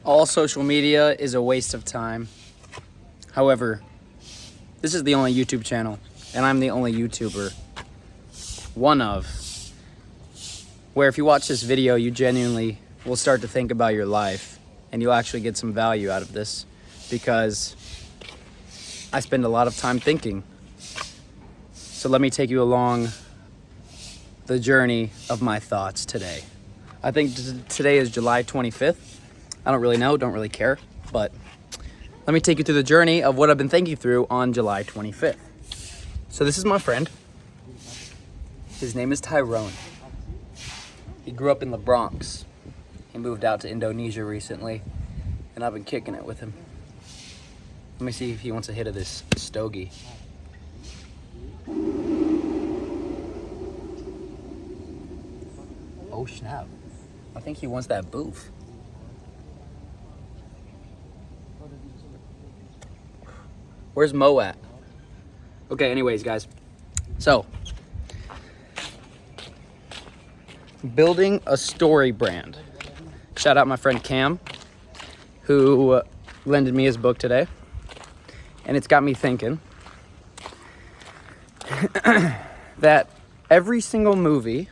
All social media is a waste of time. However, this is the only YouTube channel, and I'm the only YouTuber, one of, where if you watch this video, you genuinely will start to think about your life, and you'll actually get some value out of this, because I spend a lot of time thinking. So let me take you along the journey of my thoughts today. I think today is July 25th. I don't really know, don't really care, but let me take you through the journey of what I've been thinking through on July 25th. So this is my friend. His name is Tyrone. He grew up in the Bronx. He moved out to Indonesia recently, and I've been kicking it with him. Let me see if he wants a hit of this stogie. Oh snap. I think he wants that boof. Where's Mo at? Okay, anyways, guys. So, building a story brand. Shout out my friend Cam, who lended me his book today. And it's got me thinking that every single movie,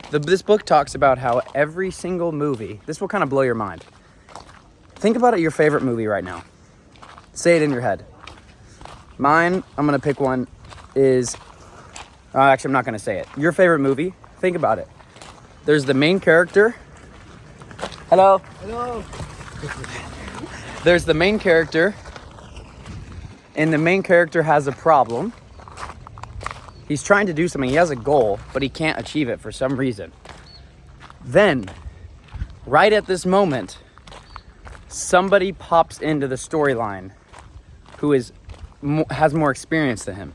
this book talks about how every single movie, this will kind of blow your mind. Think about it, your favorite movie right now. Say it in your head. Mine, I'm going to pick one, is, actually I'm not going to say it. Your favorite movie, think about it. There's the main character. Hello. Hello. There's the main character, and the main character has a problem. He's trying to do something, he has a goal, but he can't achieve it for some reason. Then, right at this moment, somebody pops into the storyline who has more experience than him.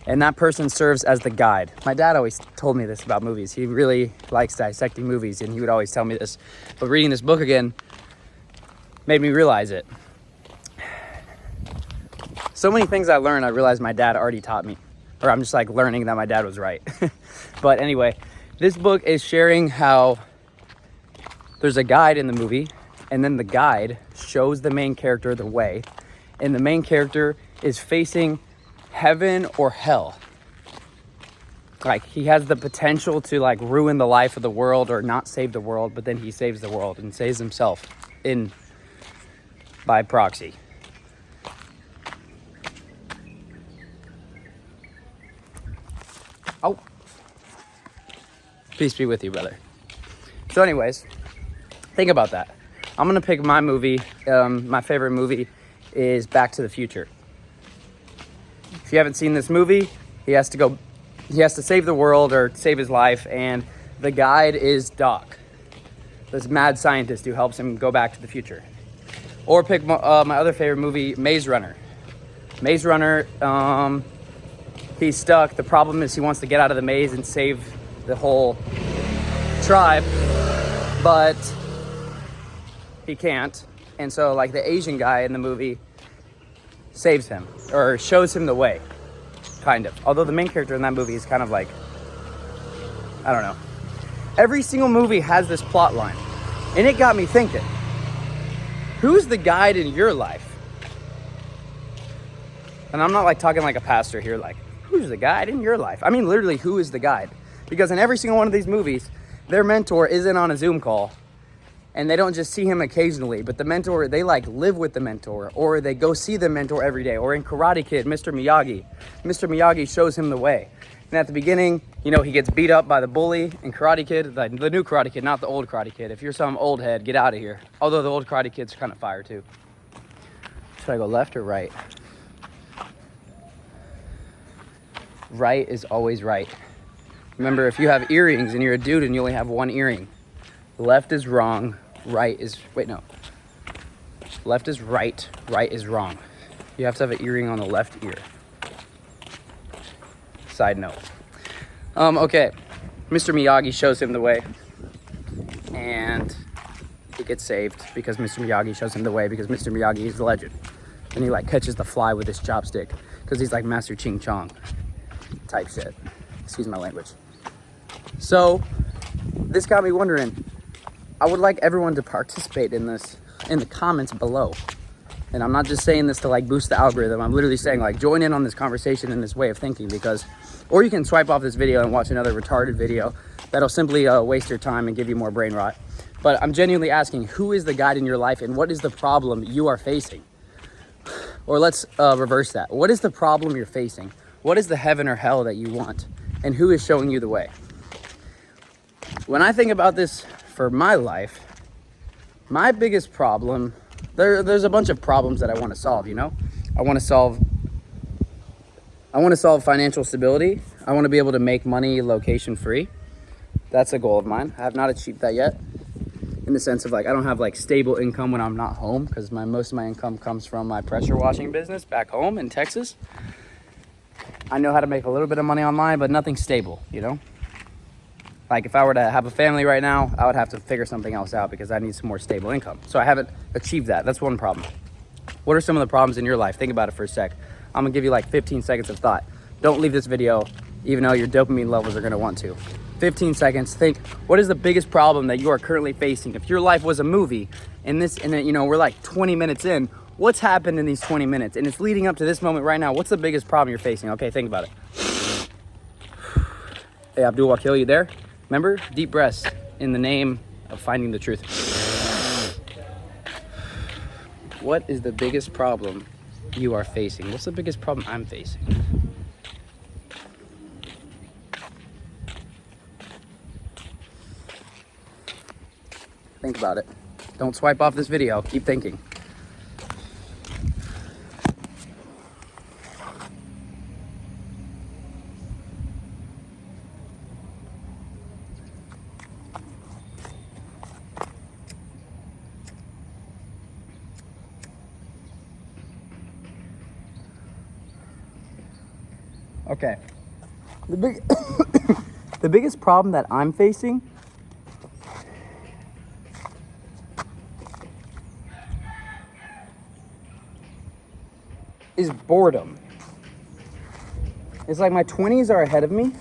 And that person serves as the guide. My dad always told me this about movies. He really likes dissecting movies, and he would always tell me this. But reading this book again made me realize it. So many things I learned, I realized my dad already taught me. Or I'm just like learning that my dad was right. But anyway, this book is sharing how there's a guide in the movie, and then the guide shows the main character the way. And the main character is facing heaven or hell. Like, he has the potential to like ruin the life of the world or not save the world, but then he saves the world and saves himself by proxy. Oh, peace be with you, brother. So anyways, think about that. I'm gonna pick my movie. My favorite movie is Back to the Future. If you haven't seen this movie, he has to save the world or save his life, and the guide is Doc, this mad scientist who helps him go back to the future. Or pick my other favorite movie, Maze Runner. Maze Runner, he's stuck. The problem is he wants to get out of the maze and save the whole tribe, but he can't. And so like the Asian guy in the movie saves him or shows him the way, kind of. Although the main character in that movie is kind of like, I don't know. Every single movie has this plot line, and it got me thinking, who's the guide in your life? And I'm not like talking like a pastor here, like, who's the guide in your life? I mean, literally, who is the guide? Because in every single one of these movies, their mentor isn't on a Zoom call, and they don't just see him occasionally, but the mentor, they like live with the mentor, or they go see the mentor every day. Or in Karate Kid, Mr. Miyagi shows him the way. And at the beginning, you know, he gets beat up by the bully in Karate Kid, the new Karate Kid, not the old Karate Kid. If you're some old head, get out of here. Although the old Karate Kid's kind of fire too. Should I go left or right? Right is always right. Remember, if you have earrings and you're a dude and you only have one earring, left is wrong, right is, wait, no. Left is right, right is wrong. You have to have an earring on the left ear. Side note. Okay, Mr. Miyagi shows him the way, and he gets saved because Mr. Miyagi shows him the way, because Mr. Miyagi is the legend. And he like catches the fly with his chopstick because he's like Master Ching Chong type shit. Excuse my language. So this got me wondering, I would like everyone to participate in this. in the comments below. And I'm not just saying this to like boost the algorithm. I'm literally saying like join in on this conversation and this way of thinking, because, or you can swipe off this video and watch another retarded video that'll simply waste your time and give you more brain rot. But I'm genuinely asking, who is the guide in your life and what is the problem you are facing? Or let's reverse that. What is the problem you're facing? What is the heaven or hell that you want? And who is showing you the way? When I think about this for my life, my biggest problem, there's a bunch of problems that I want to solve, you know? I want to solve financial stability. I want to be able to make money location free. That's a goal of mine. I have not achieved that yet, in the sense of like, I don't have like stable income when I'm not home, because most of my income comes from my pressure washing business back home in Texas. I know how to make a little bit of money online, but nothing stable, you know? Like if I were to have a family right now, I would have to figure something else out because I need some more stable income. So I haven't achieved that. That's one problem. What are some of the problems in your life? Think about it for a sec. I'm gonna give you like 15 seconds of thought. Don't leave this video, even though your dopamine levels are gonna want to. 15 seconds, think, what is the biggest problem that you are currently facing? If your life was a movie and you know, we're like 20 minutes in, what's happened in these 20 minutes? And it's leading up to this moment right now. What's the biggest problem you're facing? Okay, think about it. Hey, Abdul Wakil, you there? Remember, deep breaths in the name of finding the truth. What is the biggest problem you are facing? What's the biggest problem I'm facing? Think about it. Don't swipe off this video. Keep thinking. Okay. The biggest problem that I'm facing is boredom. It's like my 20s are ahead of me.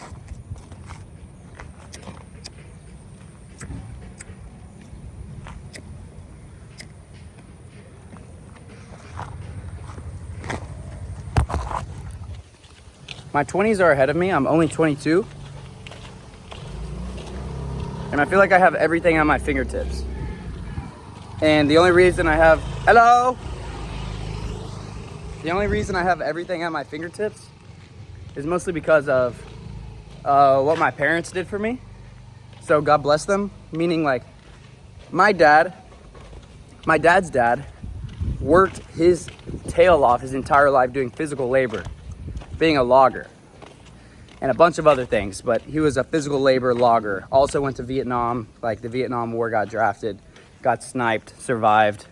My 20s are ahead of me. I'm only 22. And I feel like I have everything at my fingertips. And the only reason I have... Hello? The only reason I have everything at my fingertips is mostly because of what my parents did for me. So God bless them. Meaning like my dad's dad worked his tail off his entire life doing physical labor, being a logger, and a bunch of other things. But he was a physical labor logger. Also went to Vietnam, like the Vietnam War, got drafted, got sniped, survived.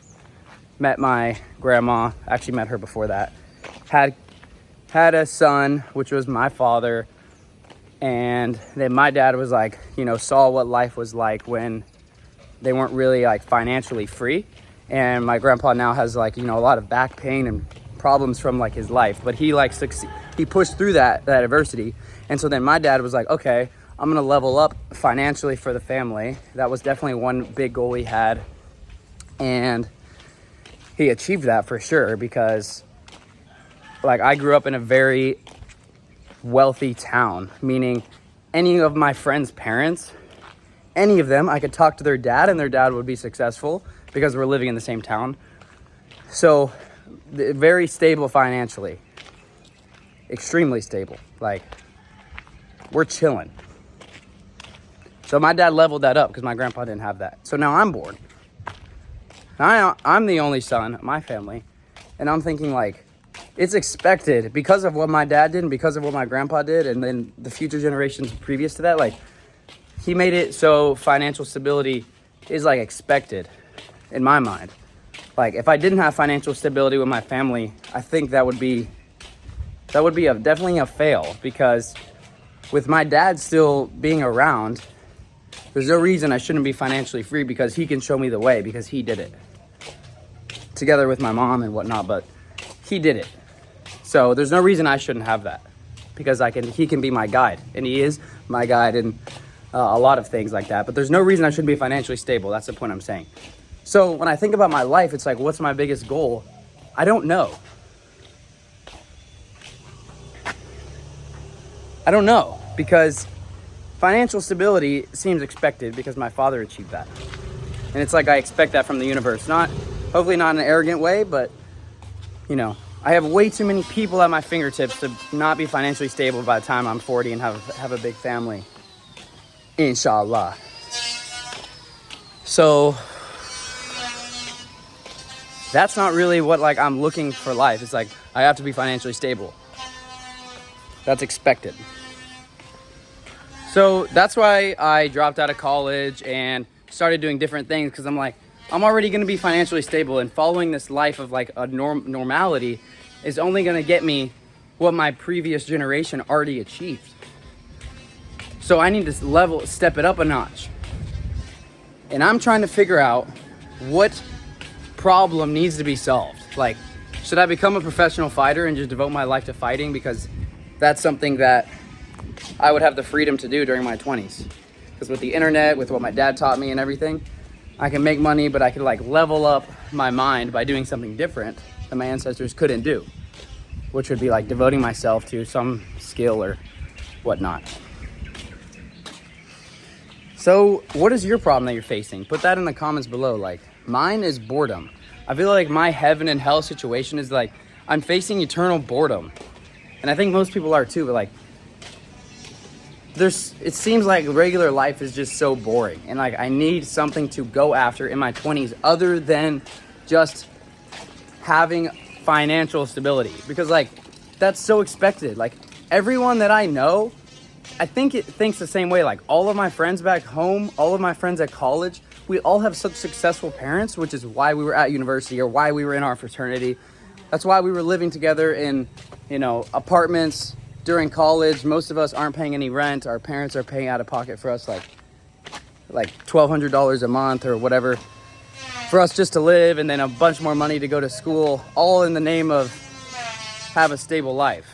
Met my grandma, actually met her before that. Had a son, which was my father. And then my dad was like, you know, saw what life was like when they weren't really like financially free. And my grandpa now has like, you know, a lot of back pain and problems from like his life, but he like he pushed through that adversity. And so then my dad was like, okay, I'm gonna level up financially for the family. That was definitely one big goal he had, and he achieved that for sure, because like I grew up in a very wealthy town, meaning any of my friends' parents, any of them, I could talk to their dad and their dad would be successful because we're living in the same town. So very stable financially, extremely stable. Like we're chilling. So my dad leveled that up because my grandpa didn't have that. So now I'm born. Now I'm the only son of my family. And I'm thinking like, it's expected because of what my dad did and because of what my grandpa did. And then the future generations previous to that, like he made it so financial stability is like expected in my mind. Like if I didn't have financial stability with my family, I think that would be definitely a fail, because with my dad still being around, there's no reason I shouldn't be financially free, because he can show me the way, because he did it together with my mom and whatnot, but he did it. So there's no reason I shouldn't have that, because he can be my guide, and he is my guide in a lot of things like that. But there's no reason I shouldn't be financially stable. That's the point I'm saying. So when I think about my life, it's like, what's my biggest goal? I don't know. Because financial stability seems expected because my father achieved that. And it's like I expect that from the universe. Hopefully not in an arrogant way, but, I have way too many people at my fingertips to not be financially stable by the time I'm 40 and have a big family. Inshallah. So that's not really what I'm looking for life. It's like I have to be financially stable. That's expected. So that's why I dropped out of college and started doing different things, because I'm like, I'm already going to be financially stable, and following this life of a normality is only going to get me what my previous generation already achieved. So I need to step it up a notch. And I'm trying to figure out what problem needs to be solved. Should I become a professional fighter and just devote my life to fighting? Because that's something that I would have the freedom to do during my 20s. Because with the internet, with what my dad taught me and everything, I can make money, but I could level up my mind by doing something different that my ancestors couldn't do, which would be devoting myself to some skill or whatnot. So what is your problem that you're facing? Put that in the comments below. Mine is boredom. I feel like my heaven and hell situation is I'm facing eternal boredom. And I think most people are too, but it seems like regular life is just so boring. And I need something to go after in my 20s other than just having financial stability. Because that's so expected. Everyone that I know, I think it thinks the same way. All of my friends back home, all of my friends at college, we all have such successful parents, which is why we were at university or why we were in our fraternity. That's why we were living together in, apartments during college. Most of us aren't paying any rent. Our parents are paying out of pocket for us $1,200 a month or whatever for us just to live, and then a bunch more money to go to school, all in the name of have a stable life.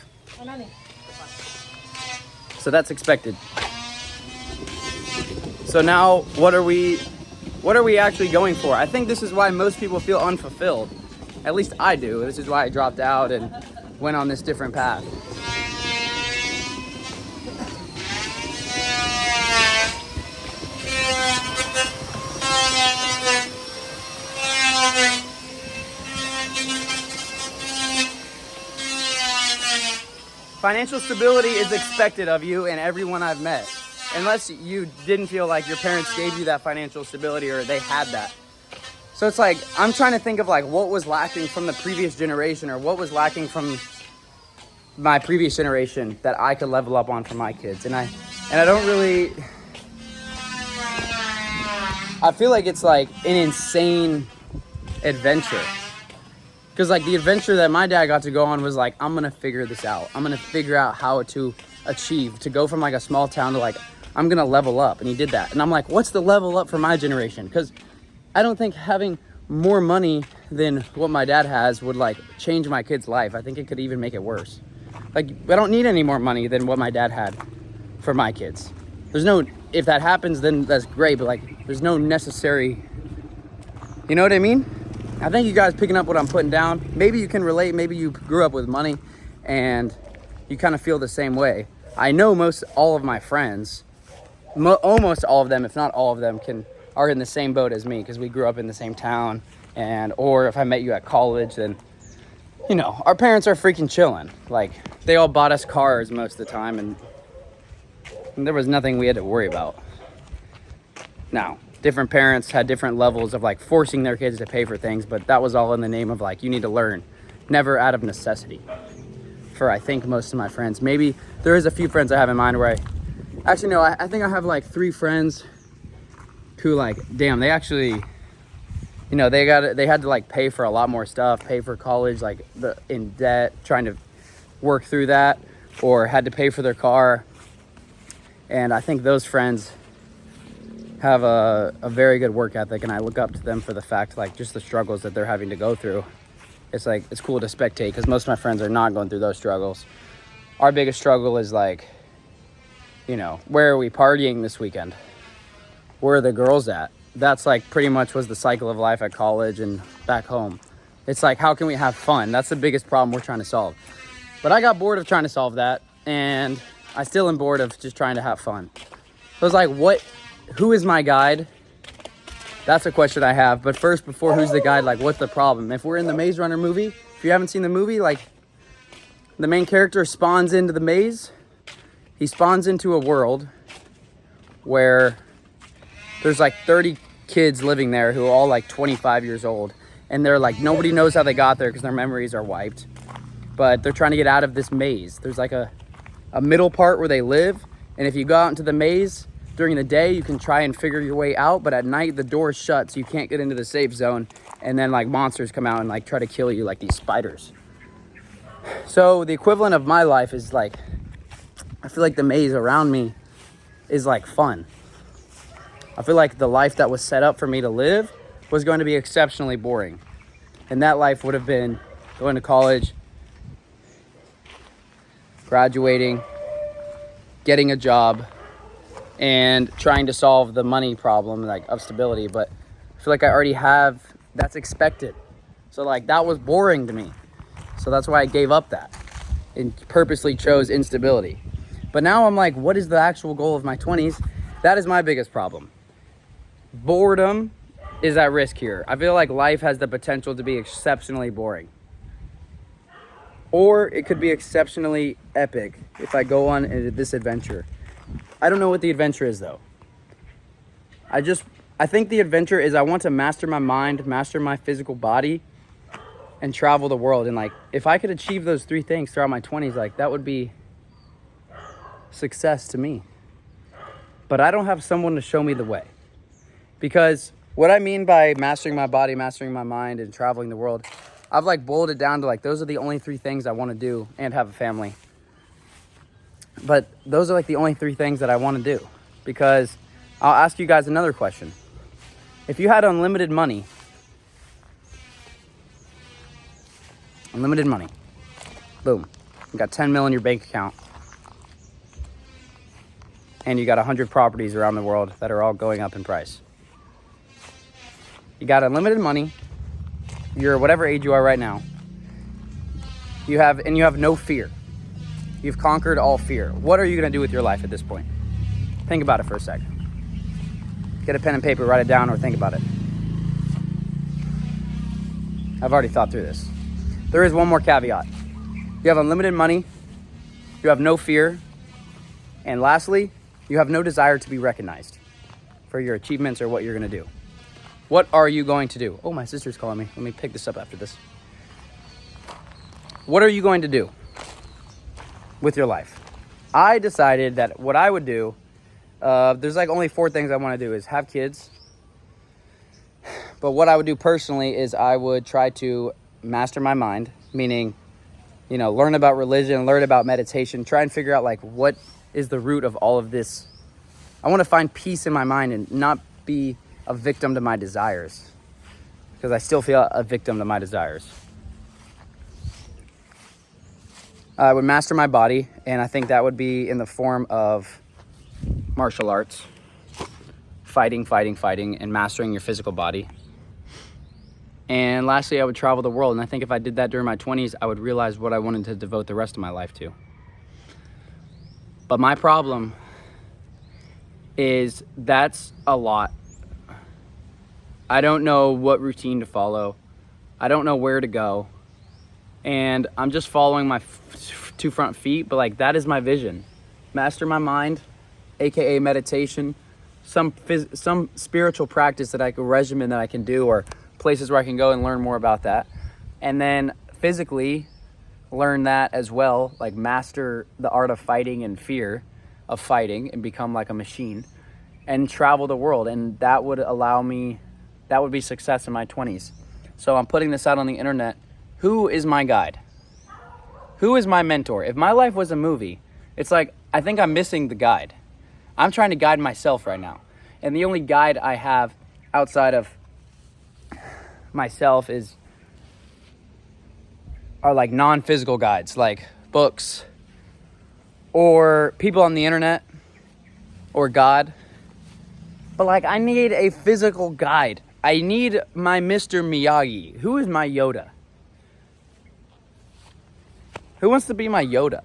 So that's expected. So now what are we actually going for? I think this is why most people feel unfulfilled. At least I do. This is why I dropped out and went on this different path. Financial stability is expected of you and everyone I've met. Unless you didn't feel like your parents gave you that financial stability or they had that. So it's I'm trying to think of what was lacking from the previous generation or what was lacking from my previous generation that I could level up on for my kids. And I don't really, I feel like it's an insane adventure. Because the adventure that my dad got to go on was I'm going to figure this out. I'm going to figure out how to achieve, to go from a small town to I'm going to level up. And he did that. And I'm what's the level up for my generation? Because I don't think having more money than what my dad has would change my kid's life. I think it could even make it worse. I don't need any more money than what my dad had for my kids. If that happens, then that's great. But there's no necessary, you know what I mean? I think you guys picking up what I'm putting down. Maybe you can relate. Maybe you grew up with money and you kind of feel the same way. I know all of my friends, almost all of them, if not all of them, are in the same boat as me because we grew up in the same town. Or if I met you at college, then, our parents are freaking chilling. They all bought us cars most of the time and there was nothing we had to worry about. Now, different parents had different levels of forcing their kids to pay for things, but that was all in the name of you need to learn, never out of necessity. For I think most of my friends, maybe there is a few friends I have in mind where I think I have 3 friends who damn, they actually, they had to pay for a lot more stuff, pay for college, in debt, trying to work through that, or had to pay for their car. And I think those friends have a very good work ethic, and I look up to them for the fact just the struggles that they're having to go through. It's it's cool to spectate because most of my friends are not going through those struggles. Our biggest struggle is where are we partying this weekend? Where are the girls at? that's like pretty much was the cycle of life at college and back home. It's like, how can we have fun? That's the biggest problem we're trying to solve. But I got bored of trying to solve that, and I still am bored of just trying to have fun. So it's like, who is my guide? That's a question I have. But first, before who's the guide, like, what's the problem? If we're in the Maze Runner movie, if you haven't seen the movie, like, the main character spawns into the maze. He spawns into a world where there's like 30 kids living there who are all like 25 years old. And they're like, nobody knows how they got there because their memories are wiped. But they're trying to get out of this maze. There's like a middle part where they live. And if you go out into the maze during the day, you can try and figure your way out. But at night, the door is shut, so you can't get into the safe zone. And then like monsters come out and like try to kill you, like these spiders. So the equivalent of my life is like, I feel like the maze around me is like fun. I feel like the life that was set up for me to live was going to be exceptionally boring. And that life would have been going to college, graduating, getting a job, and trying to solve the money problem, like, of stability. But I feel like I already have, that's expected. So like, that was boring to me. So that's why I gave up that and purposely chose instability. But now I'm like, what is the actual goal of my 20s? That is my biggest problem. Boredom is at risk here. I feel like life has the potential to be exceptionally boring. Or it could be exceptionally epic if I go on this adventure. I don't know what the adventure is, though. I think the adventure is I want to master my mind, master my physical body, and travel the world. And like, if I could achieve those three things throughout my 20s, like, that would be success to me. But I don't have someone to show me the way. Because what I mean by mastering my body, mastering my mind, and traveling the world, I've like boiled it down to like, those are the only three things I want to do, and have a family. But those are like the only three things that I want to do. Because I'll ask you guys another question. If you had unlimited money, boom, you got 10 mil in your bank account, and you got 100 properties around the world that are all going up in price. You got unlimited money. You're whatever age you are right now. You have no fear. You've conquered all fear. What are you going to do with your life at this point? Think about it for a second. Get a pen and paper, write it down, or think about it. I've already thought through this. There is one more caveat. You have unlimited money. You have no fear. And lastly, you have no desire to be recognized for your achievements or what you're going to do. What are you going to do? Oh, my sister's calling me. Let me pick this up after this. What are you going to do with your life? I decided that what I would do, there's like only 4 things I want to do, is have kids. But what I would do personally is I would try to master my mind, meaning, learn about religion, learn about meditation, try and figure out like what is the root of all of this. I want to find peace in my mind and not be a victim to my desires, because I still feel a victim to my desires. I would master my body, and I think that would be in the form of martial arts, fighting, and mastering your physical body. And lastly, I would travel the world, and I think if I did that during my 20s, I would realize what I wanted to devote the rest of my life to. But my problem is that's a lot. I don't know what routine to follow. I don't know where to go. And I'm just following my 2 front feet, but like, that is my vision. Master my mind, aka meditation, some spiritual practice that regimen that I can do, or places where I can go and learn more about that. And then physically learn that as well, like master the art of fighting and fear of fighting, and become like a machine, and travel the world. And that would be success in my 20s. So I'm putting this out on the internet. Who is my guide? Who is my mentor? If my life was a movie, it's like, I think I'm missing the guide. I'm trying to guide myself right now. And the only guide I have outside of myself are like non-physical guides, like books, or people on the internet, or God. But like, I need a physical guide. I need my Mr. Miyagi. Who is my Yoda? Who wants to be my Yoda?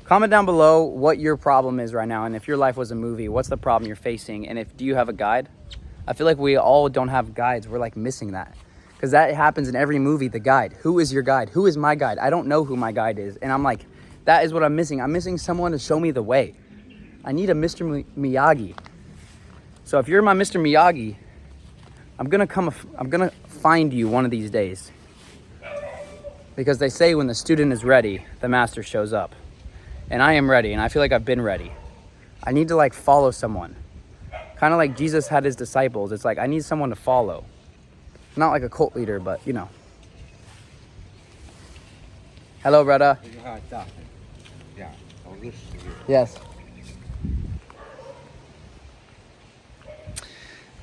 Comment down below what your problem is right now, and if your life was a movie, what's the problem you're facing, and do you have a guide? I feel like we all don't have guides. We're like missing that, because that happens in every movie. The guide. Who is your guide? Who is my guide? I don't know who my guide is, and I'm like, that is what I'm missing. I'm missing someone to show me the way. I need a Mr. Miyagi. So if you're my Mr. Miyagi, I'm gonna find you one of these days, because they say when the student is ready, the master shows up. And I am ready, and I feel like I've been ready. I need to like follow someone. Kind of like Jesus had his disciples. It's like, I need someone to follow. Not like a cult leader, but you know. Hello, brother. Yes.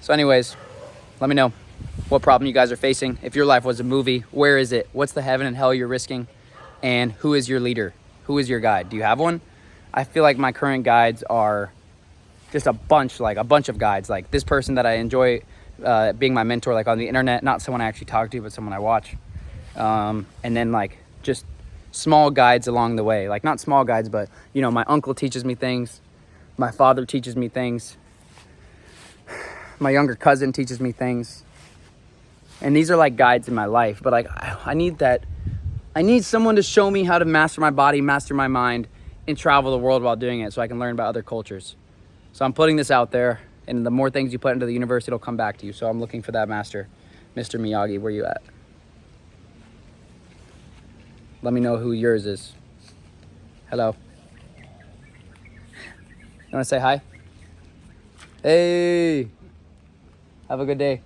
So anyways, let me know what problem you guys are facing. If your life was a movie, where is it? What's the heaven and hell you're risking? And who is your leader? Who is your guide? Do you have one? I feel like my current guides are just a bunch of guides. Like this person that I enjoy being my mentor, like on the internet, not someone I actually talk to, but someone I watch. And then like just small guides along the way. Like not small guides, but you know, my uncle teaches me things. My father teaches me things. My younger cousin teaches me things. And these are like guides in my life, but like I need that. I need someone to show me how to master my body, master my mind, and travel the world while doing it so I can learn about other cultures. So I'm putting this out there, and the more things you put into the universe, it'll come back to you. So I'm looking for that master. Mr. Miyagi, where you at? Let me know who yours is. Hello. You want to say hi? Hey! Have a good day.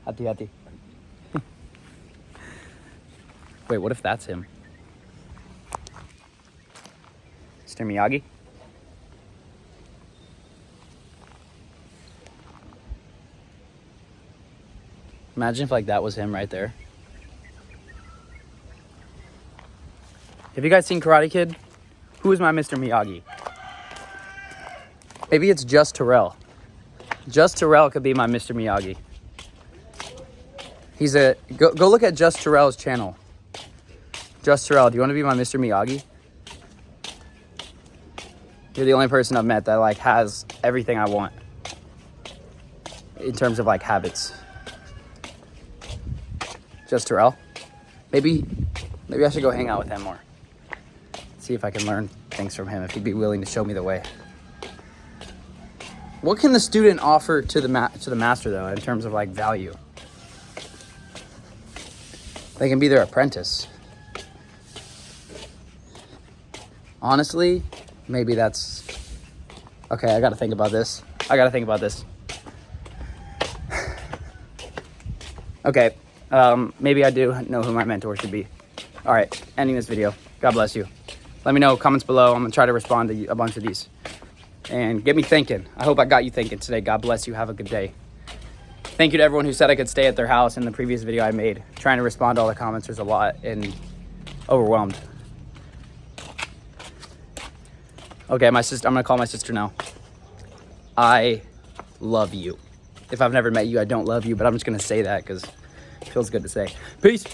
Hati hati. Wait, what if that's him? Mr. Miyagi? Imagine if like that was him right there. Have you guys seen Karate Kid? Who is my Mr. Miyagi? Maybe it's Just Terrell. Just Terrell could be my Mr. Miyagi. Go look at Just Terrell's channel. Just Terrell, do you want to be my Mr. Miyagi? You're the only person I've met that like has everything I want in terms of like habits. Just Terrell? Maybe I should go hang out with him more. See if I can learn things from him, if he'd be willing to show me the way. What can the student offer to the master though, in terms of like value? They can be their apprentice. Honestly, maybe that's... Okay, I gotta think about this. Okay, maybe I do know who my mentor should be. All right, ending this video. God bless you. Let me know, comments below. I'm gonna try to respond to a bunch of these. And get me thinking. I hope I got you thinking today. God bless you. Have a good day. Thank you to everyone who said I could stay at their house in the previous video I made. Trying to respond to all the comments. There's a lot and overwhelmed. Okay, my sister. I'm gonna call my sister now. I love you. If I've never met you, I don't love you, but I'm just gonna say that because it feels good to say. Peace.